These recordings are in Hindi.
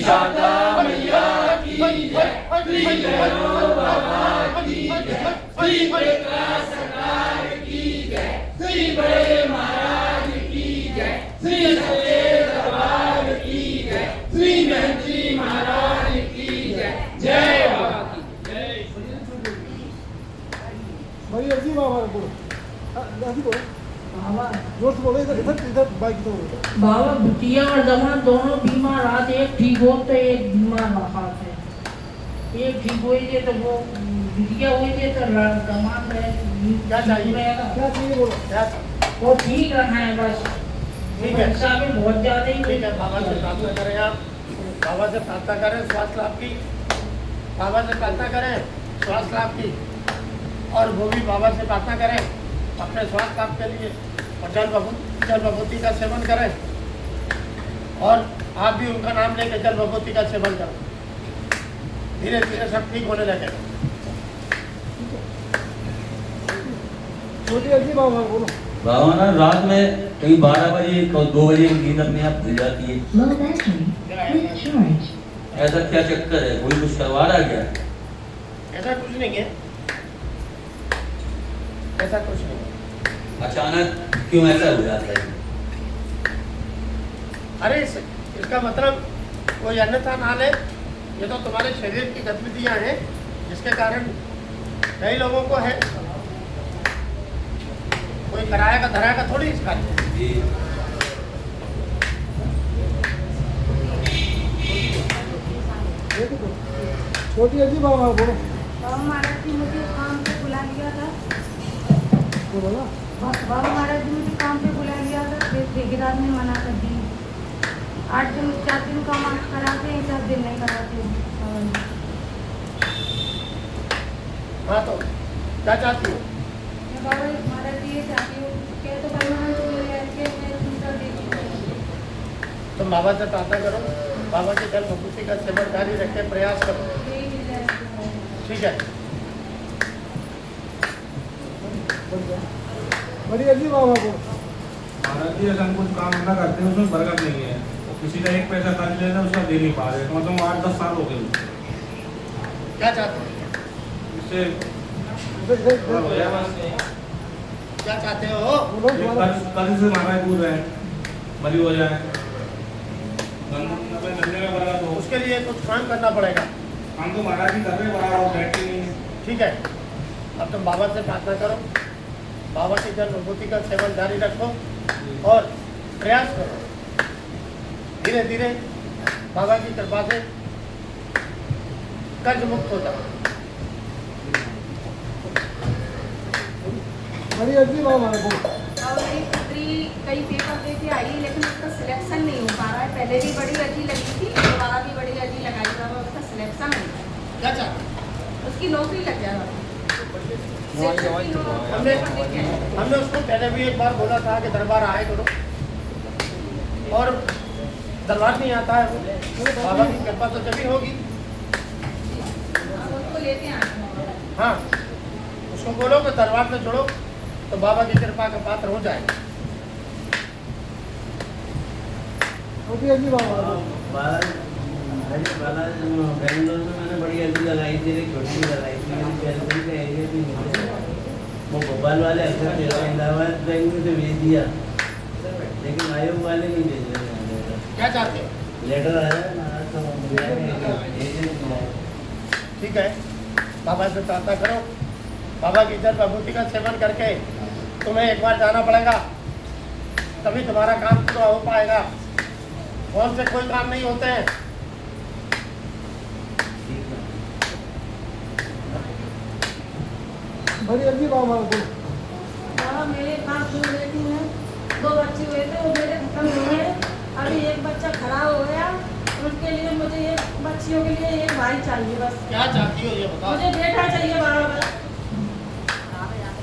शारदा मैया की जय, श्री भैरव बाबा की जय, श्री प्रकाश सरकार की जय, श्री बड़े महाराज की जय, श्री सच्चे दरबार की जय, श्री महंती महाराज की जय, जय बाबा की जय। भाई अजी बाबा बोलो, अजी बोलो, जोर से बोलो, इधर इधर इधर बाइक तो बोलो। बाबा बिटिया और जवान दोनों बीमार, आज एक ठीक हो तो एक बीमार रहा है। एक ठीक हुई थी तो वो बिटिया हुई थी तो जवान क्या चाहिए बोलो, क्या वो ठीक रहा है बस। ठीक है, पैसा भी बहुत ज्यादा ही। ठीक है, बाबा से प्रार्थना करें, आप बाबा से प्रार्थना करें स्वास्थ्य लाभ की, बाबा से प्रार्थना करें स्वास्थ्य लाभ की, और वो भी बाबा से प्रार्थना करें अपने स्वास्थ्य लाभ के लिए, और जल भभूति का सेवन करें, और आप भी उनका नाम लेकर जल भभूति का सेवन करें, धीरे धीरे सब ठीक होने लगेगा। छोटी अजी बाबा बोलो। बाबा ना रात में कहीं 12 बजे 2 बजे नींद अपने आप खुल जाती है, ऐसा क्या चक्कर है? कोई कुछ करवा रहा है क्या? ऐसा कुछ नहीं है, ऐसा कुछ नहीं है। अचानक क्यों ऐसा हो जाता है? अरे इसका मतलब कोई अन्यथा ना ले, ये तो तुम्हारे शरीर की गतिविधियां हैं जिसके कारण कई लोगों को है, कोई कराएगा धराएगा थोड़ी इसका। छोटी अजी बाबा बोलो। बाबा महाराज जी मुझे काम पे बुला लिया था, बोलो ना। बाबा महाराज जी मुझे काम पे बुला लिया था, फिर ठेकेदार ने मना कर दी। 8 दिन 4 दिन काम आप कराते हैं, 4 दिन नहीं कराते। हाँ तो क्या चाहती हो? मैं बाबा महाराज जी ये चाहती हूँ कि तो परमानेंट मेरे ऐसे मैं दूसरा देखी। तुम बाबा से प्रार्थना करो, बाबा के जल भभूति का सेवन जारी रखे, प्रयास करो, ठीक है। बड़ी अजी बाबा को महाराज जी ऐसा हम कुछ काम ना करते हैं उसमें बरकत नहीं है, किसी का एक पैसा खर्च लेना उसका दे नहीं पा रहे, मतलब 8-10 साल हो गए। क्या चाहते हो? इससे क्या चाहते हो? कल से महाराज दूर रहे, बरी हो जाए, धंधे में बरकत हो। उसके लिए कुछ काम करना पड़ेगा। हम तो महाराज जी कर रहे बड़ा हो, बैठते नहीं है। ठीक है, अब तुम बाबा से प्रार्थना करो, बाबा की जल भभूति का सेवन जारी रखो और प्रयास करो, धीरे धीरे बाबा की कृपा से कर्ज मुक्त हो जाओ। और मेरी पुत्री कई पेपर दे के आई लेकिन उसका सिलेक्शन नहीं हो पा रहा है। पहले भी बड़ी अर्जी लगी थी, दोबारा भी बड़ी अर्जी लगाई, बाबा उसका सिलेक्शन नहीं है। क्या चाहते? उसकी नौकरी लग जाए बाबा। हमने उसको पहले भी एक बार बोला था कि दरबार आए करो, और दरबार नहीं आता है वो, बाबा की कृपा तो तभी होगी। उसको लेते हैं। हाँ, उसको बोलो कि दरबार से जुड़ो तो बाबा की कृपा का पात्र हो जाएगा। बेंगलोर में मैंने बड़ी अर्जी लगाई थी, एक छोटी लगाई थी, वो भोपाल वाले अक्सर इलाहाबाद बैंक में से भेज दिया, लेकिन आयोग वाले नहीं भेज रहे। क्या चाहते हो? लेटर आया तो ठीक है, बाबा से प्रार्थना करो, बाबा की जल भभूति का सेवन करके तुम्हें एक बार जाना पड़ेगा, तभी तुम्हारा काम पूरा हो पाएगा। फोन से कोई काम नहीं होते हैं। बाबा मेरे पास 2 बेटी हैं, 2 बच्चे हुए थे, वो मेरे खत्म हो गए। अभी एक बच्चा खराब हो गया, उसके लिए मुझे एक बच्चियों के लिए एक भाई चाहिए बस। क्या चाहती हो ये बताओ? मुझे बेटा चाहिए बाबा बस,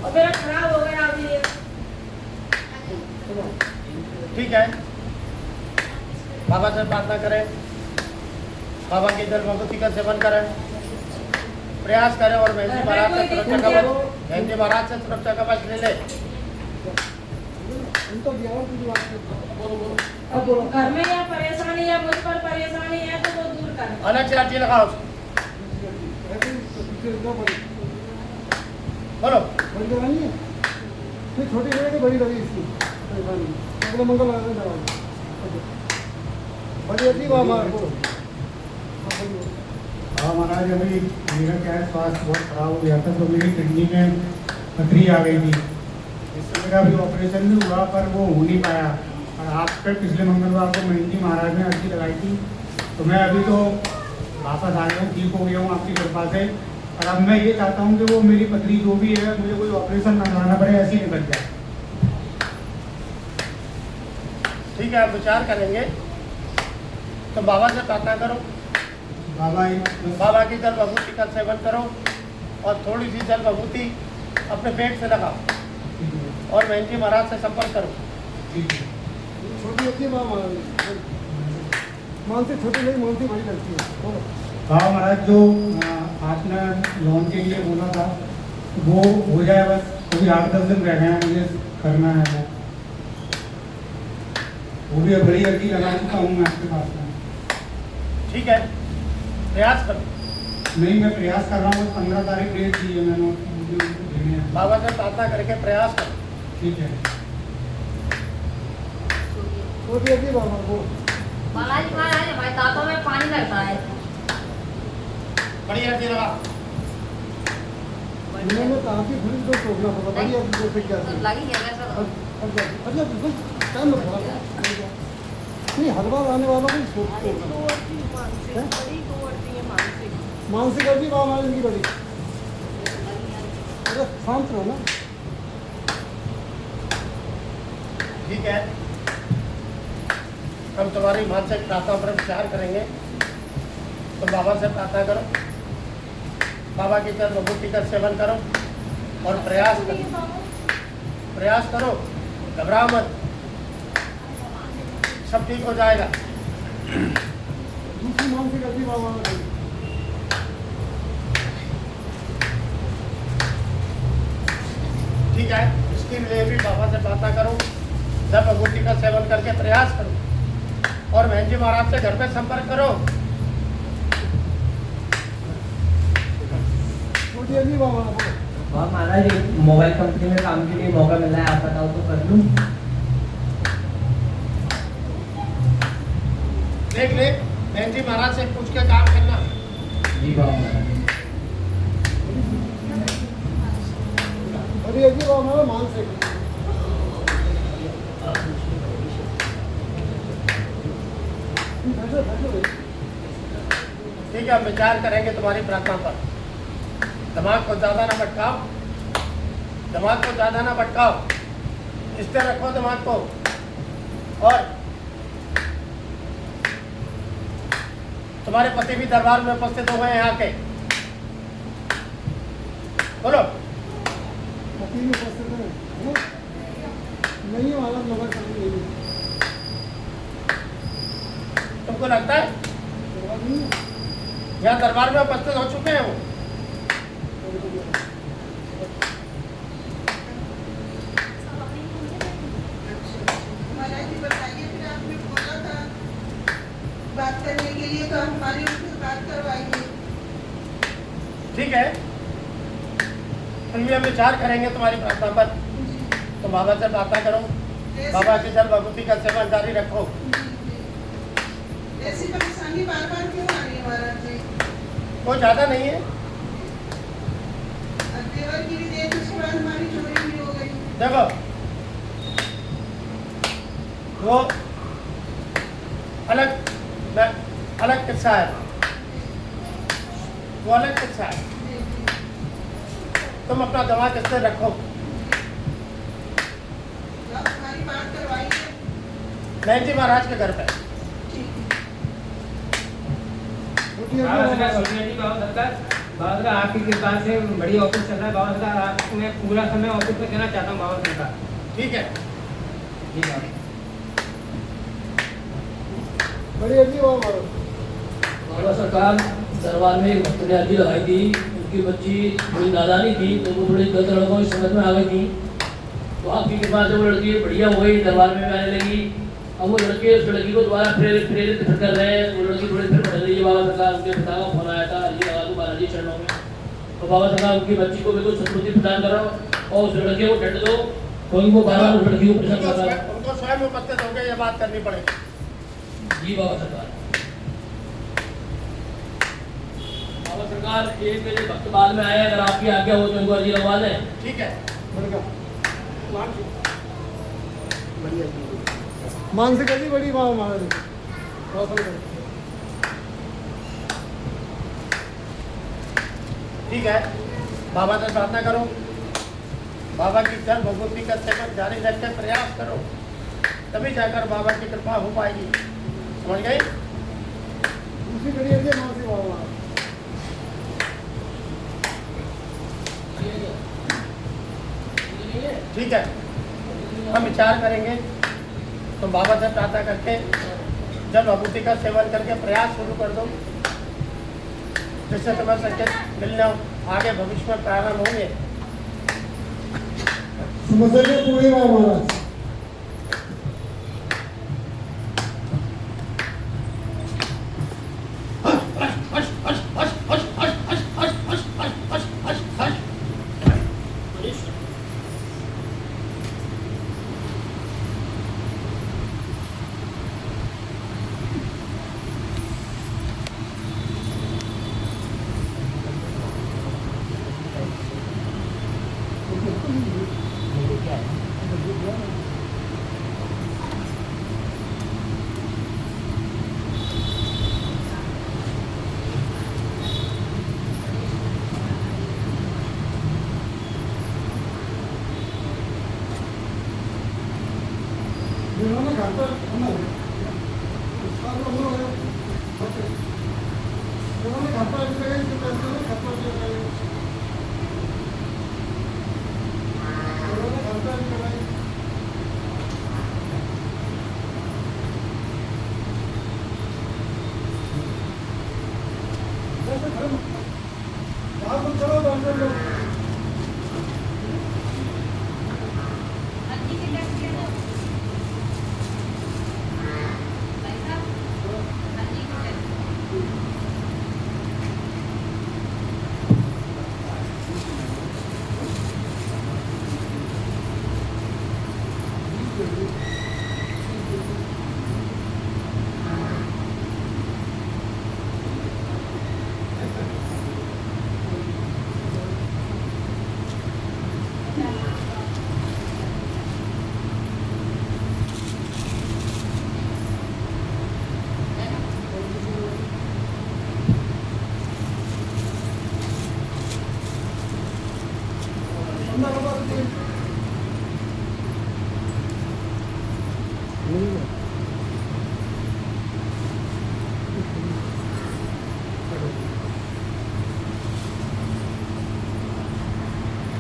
और मेरा खराब हो गया अभी एक। ठीक है, बाबा से प्रार्थना करें, बाबा की जल भभूति का सेवन करें, प्रयास करें, और महंती महाराज से सुरक्षा कवच ले ले। अब घर में या परेशानी या मुझ पर परेशानी है तो वो दूर कर। अलग से अर्जी लगाओ। बोलो। छोटी बड़ी लगी इसकी अगले मंगल बड़ी अच्छी बात हाँ महाराज, अभी मेरा क्या है, स्वास्थ्य बहुत खराब हो गया था तो मेरी किडनी में पथरी आ गई थी। इससे मेरा अभी ऑपरेशन भी हुआ पर वो हो नहीं पाया। और आप पे पिछले मंगलवार को महेंद्र जी महाराज ने अर्जी लगाई थी तो मैं अभी तो वापस आ गया हूँ, ठीक हो गया हूँ आपकी कृपा से। और अब मैं ये चाहता हूँ कि वो मेरी पथरी जो भी है मुझे कोई ऑपरेशन ना कराना पड़े, ऐसी निकल जाए। ठीक है, आप विचार करेंगे तो बाबा से प्रार्थना करो। बाबा की जल भभूति का सेवन करो और थोड़ी सी जल भभूति अपने पेट से लगाओ और महेंद्र जी महाराज से संपर्क करो। छोटी अच्छी मानसी छोटी नहीं, मानसी बड़ी लगती है। हाँ महाराज, जो आपने लोन के लिए बोला था वो हो जाए, बस अभी 8-10 दिन रह गए हैं, मुझे करना है वो भी बड़ी अर्जी लगा चुका हूँ मैं आपके पास में। ठीक है, प्रयास करो। नहीं, मैं प्रयास कर रहा हूँ, 15 तारीख डेट दी है मैंने, मुझे उनको देने हैं। बाबा से प्रार्थना करके प्रयास करो। ठीक है। छोटी अच्छी बाबा को महाराज हमारे दांतों में पानी लगता है। बड़ी अर्जी लगा। मैंने कहा कि फिर तो टोकना पड़ा बड़ी अच्छी तो फिर क्या लगी है वैसे तो। अच्छा बिल्कुल टाइम लगा नहीं, हर बार आने वालों को मानसिक अर्जी बाबा की बड़ी। अरे शांत रहो ना। ठीक है, हम तुम्हारी मानसिक प्रार्थना पर विचार करेंगे। तो बाबा से प्रार्थना करो, बाबा की जल भभूति का सेवन करो और प्रयास करो, घबराओ मत, सब ठीक हो जाएगा। दूसरी मानसिक अर्जी बाबा की। ठीक है, इसके लिए भी बाबा से प्रार्थना करो, जल भभूति का सेवन करके प्रयास करो और महेंद्र जी महाराज से घर पे संपर्क करो। छोटी अर्जी बाबा को। हाँ महाराज, मोबाइल कंपनी में काम के लिए मौका मिला है, आप बताओ तो कर लूँ। देख ले, महेंद्र जी महाराज से पूछ के काम करना। जी बाबा। बड़ी अर्जी बाबा मानसिक। ठीक है, हम विचार करेंगे तुम्हारी प्रार्थना पर। दिमाग को ज़्यादा ना भटकाओ, दिमाग को ज़्यादा ना भटकाओ, स्थिर रखो दिमाग को। और तुम्हारे पति भी दरबार में उपस्थित हुए हैं यहाँ के। बोलो। पति भी उपस्थित है नहीं, वाला नगर करनी नहीं। तुमको लगता है यहाँ दरबार में उपस्थित हो चुके हैं वो? बात करने के लिए तो हमारी उससे बात करवाइए। ठीक है, फिर भी हम विचार करेंगे तुम्हारी प्रार्थना पर। तो बाबा से प्रार्थना करो, बाबा की जल भभूति का सेवन जारी रखो। ऐसी परेशानी बार बार क्यों आ रही है महाराज जी? कोई ज़्यादा नहीं है। देवर की भी देख, उसके बाद हमारी चोरी भी हो गई। देखो, वो अलग किस्सा है, वो अलग किस्सा है। तुम अपना दिमाग स्थिर रखो। आप हमारी बात करवाइए। महेंद्र जी महाराज के घर पे। छोटी अर्जी बाबा बाबा सोनिया जी, बाबा सरकार, बाबा सरकार आपकी कृपा से बढ़िया ऑफिस चल रहा है। बाबा सरकार, आप मैं पूरा समय ऑफिस में देना चाहता हूँ बाबा सरकार। ठीक है, जी बाबा। बड़ी अर्जी बाबा। बाबा सरकार, दरबार में एक भक्त ने अर्जी लगाई थी, उनकी बच्ची थोड़ी नादानी थी तो वो थोड़ी गलत लड़कों की समझ में आ गई थी तो आपकी कृपा से वो लड़की बढ़िया हो गई, दरबार में आने लगी। अब वो लड़के उस लड़की को दोबारा प्रेरित फिर कर रहे हैं। वो लड़की थोड़ी फिर पढ़ रही है। बाबा सरकार उनके पिता का फोन आया था, ये लगा दो बालाजी चरणों में। तो बाबा सरकार उनकी बच्ची को बिल्कुल सद्बुद्धि प्रदान करो और उस लड़के को दंड दो, कोई वो बार उस लड़की को प्रसन्न कर रहा है। उनको स्वयं उपस्थित होकर ये बात करनी पड़ेगी। जी बाबा सरकार। बाबा सरकार एक मेरे भक्त बाद में आए, अगर आपकी आज्ञा हो तो उनको अर्जी लगवा दें। ठीक है, बढ़िया मानसिक जी बड़ी माँ हमारे ठीक है। बाबा से प्रार्थना करो, बाबा की जल भगवती का सेवन जारी रखकर प्रयास करो, तभी जाकर बाबा की कृपा हो पाएगी। समझ गए? दूसरी कड़ी है मानसिक बाबा ठीक है, हम विचार करेंगे। तुम बाबा से प्रार्थना करके जल भगवती का सेवन करके प्रयास शुरू कर दो, जिससे तुम्हें संकेत मिलना आगे भविष्य में प्रारंभ होंगे। समझिए पूरे महाराज